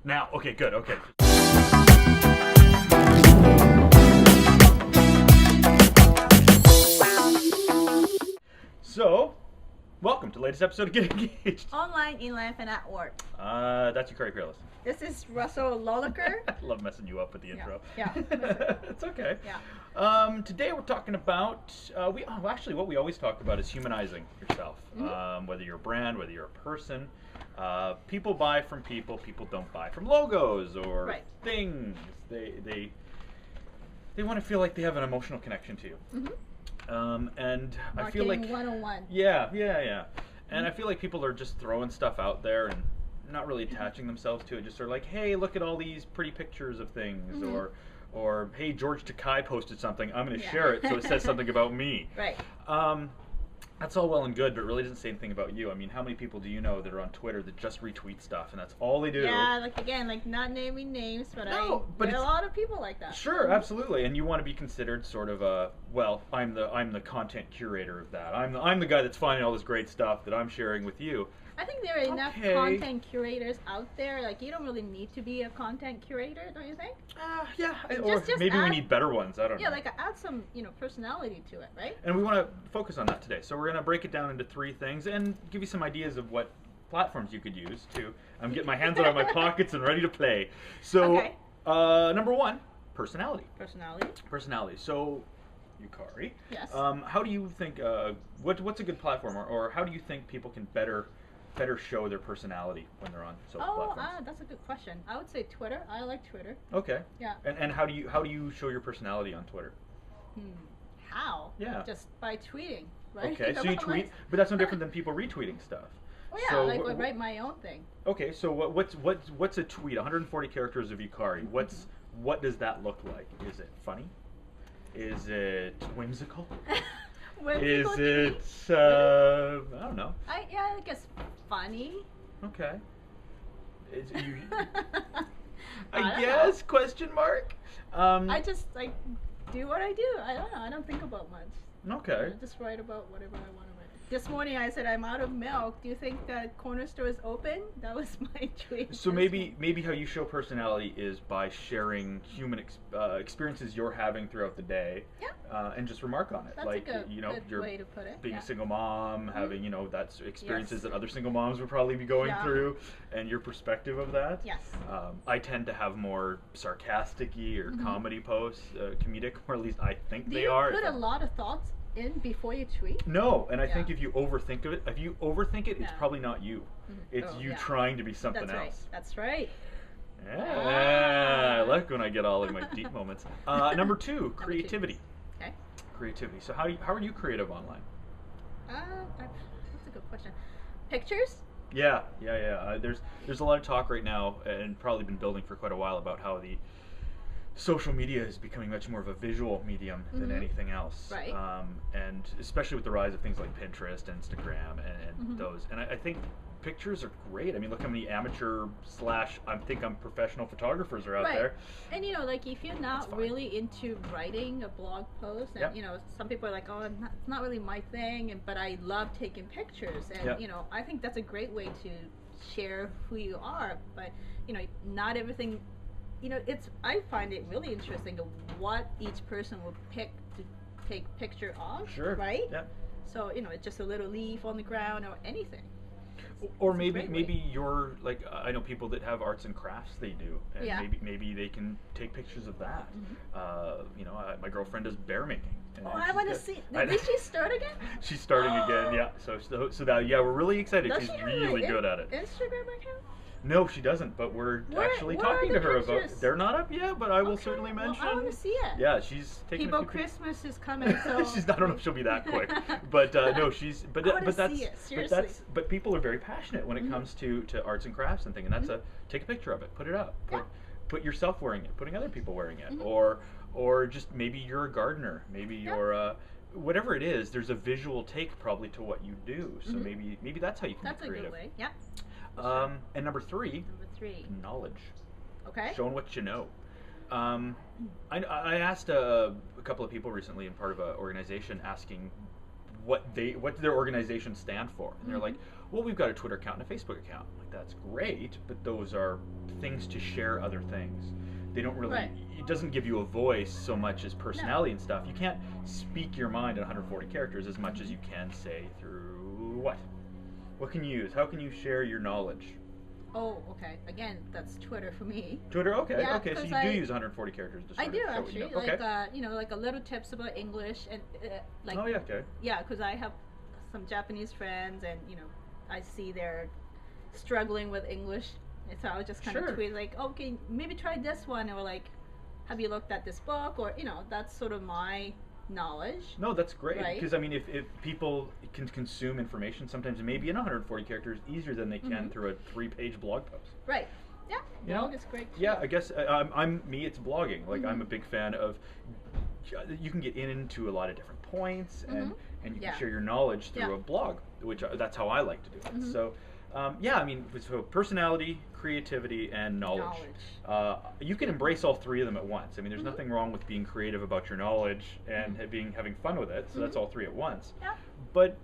Now, okay, good, okay. So, welcome to the latest episode of Get Engaged. Online, in life, and at work. That's Yukari, Peerless. This is Russel, Lolacher. I love messing you up with the intro. Yeah. It's okay. Yeah. Today we're talking about, actually what we always talk about is humanizing yourself. Mm-hmm. Whether you're a brand, whether you're a person. People buy from people. People don't buy from logos or things. They want to feel like they have an emotional connection to you. Mm-hmm. And Marketing I feel like 101. Yeah. And I feel like people are just throwing stuff out there and not really attaching themselves to it. Just sort of like, hey, look at all these pretty pictures of things, or hey, George Takei posted something. I'm going to share it so it says something about me. Right. That's all well and good, but it really doesn't say anything about you. I mean, how many people do you know that are on Twitter that just retweet stuff, and that's all they do? Yeah, like not naming names, but there are a lot of people like that. Sure, absolutely, and you want to be considered sort of a, well, I'm the content curator of that. I'm the guy that's finding all this great stuff that I'm sharing with you. I think there are enough content curators out there. Like, you don't really need to be a content curator, don't you think? Yeah, or maybe we need better ones. I don't know. Yeah, like add some, personality to it, right? And we want to focus on that today. So we're going to break it down into 3 things and give you some ideas of what platforms you could use to. I'm getting my hands out of my pockets and ready to play. So, number 1, personality. Personality. So, Yukari. Yes. How do you think? What's a good platform, or how do you think people can better show their personality when they're on social platforms? That's a good question. I would say Twitter. I like Twitter. Okay. Yeah. And how do you show your personality on Twitter? How? Yeah. Just by tweeting, right? Okay, so you tweet, but that's no different than people retweeting stuff. Well, yeah, so I write my own thing. Okay, so what's a tweet? 140 characters of Yukari. What does that look like? Is it funny? Is it whimsical? Is it I don't know. I guess funny. Okay. I guess know. Question mark. I just do what I do. I don't know. I don't think about much. Okay. I just write about whatever I want to write. This morning I said I'm out of milk. Do you think that corner store is open? That was my tweet. So maybe how you show personality is by sharing human experiences you're having throughout the day. Yeah. And just remark on it. That's like a good you're way to put it. Being a single mom, having that's experiences that other single moms would probably be going through, and your perspective of that. Yes. I tend to have more sarcastic-y or comedy posts, comedic, or at least I think they are. Do you put a lot of thoughts in before you tweet? No, and I think if you overthink it, it's probably not you. It's you trying to be something else. That's right. Yeah, I like when I get all of my deep moments. Number 2, creativity. Okay. Creativity. So how are you creative online? That's a good question. Pictures? Yeah. There's a lot of talk right now, and probably been building for quite a while, about how the social media is becoming much more of a visual medium than anything else. Right. And especially with the rise of things like Pinterest, Instagram, and those. And I think pictures are great. I mean, look how many amateur / I'm professional photographers are out there. And if you're not really into writing a blog post, and some people are like, oh, it's not really my thing, but I love taking pictures, and I think that's a great way to share who you are. But not everything. I find it really interesting to what each person will pick to take picture of. Sure. Right? Yeah. So, it's just a little leaf on the ground or anything. Or maybe you're like, I know people that have arts and crafts they do, and maybe they can take pictures of that. My girlfriend does bear making. I want to see. Did she start again? She's starting again. Yeah. So that we're really excited. She's really good at it. Instagram account? No, she doesn't, but we're actually talking to her about. They're not up yet, but I will certainly mention. I want to see it. Yeah, she's taking. People, Christmas is coming, so. I don't know if she'll be that quick, but no, she's. But I that's. See it, seriously. But people are very passionate when it comes to arts and crafts and things, and that's take a picture of it, put it up, put yourself wearing it, putting other people wearing it, or just maybe you're a gardener, maybe you're whatever it is. There's a visual take probably to what you do, so maybe that's how you can be creative. That's a good way. Yeah. And number 3, knowledge. Okay. Showing what you know. I asked a couple of people recently in part of an organization asking, what their organizations stand for. And they're like, well, we've got a Twitter account and a Facebook account. Like, that's great, but those are things to share other things. They don't really, it doesn't give you a voice so much as personality and stuff. You can't speak your mind in 140 characters as much as you can say through what? What can you use? How can you share your knowledge? Oh, okay. Again, that's Twitter for me. Twitter, okay, yeah, okay. So you do use 140 characters to sort I do of show actually, what you know. like like a little tips about English and like. Oh yeah, okay. Yeah, because I have some Japanese friends, and I see they're struggling with English, and so I would just kind of tweet like, okay, maybe try this one, or like, have you looked at this book, or that's sort of my knowledge. No, that's great, because right? I mean, if people can consume information, sometimes maybe in 140 characters easier than they can through a 3-page blog post. Right. Yeah. Blog is great too. Yeah, I guess it's blogging. Like I'm a big fan of. You can get into a lot of different points, and you can share your knowledge through a blog, which that's how I like to do it. So. I mean, so personality, creativity, and knowledge. You can embrace all three of them at once. I mean, there's nothing wrong with being creative about your knowledge and having fun with it. So that's all three at once. Yeah. But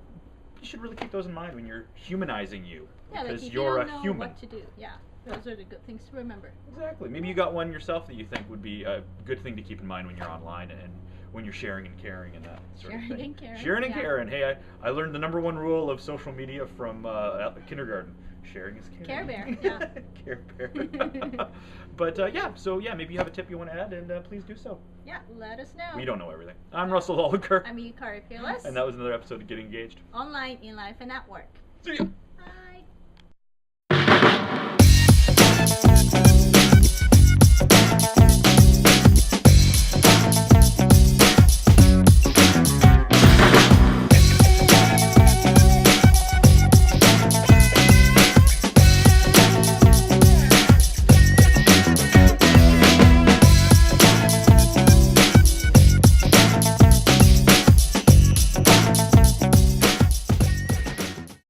you should really keep those in mind when you're humanizing you, because like you're you don't a know human. What to do? Yeah, those are the good things to remember. Exactly. Maybe you got one yourself that you think would be a good thing to keep in mind when you're online and when you're sharing and caring and that sort of thing. Sharing and caring. Sharing and caring. Hey, I learned the #1 rule of social media from kindergarten. Sharing is caring. Care Bear. Yeah. Care Bear. But maybe you have a tip you want to add, and please do so. Yeah, let us know. We don't know everything. I'm Russel Lolacher. I'm Yukari, Peerless. And that was another episode of Get Engaged. Online, in life, and at work. See ya. Bye.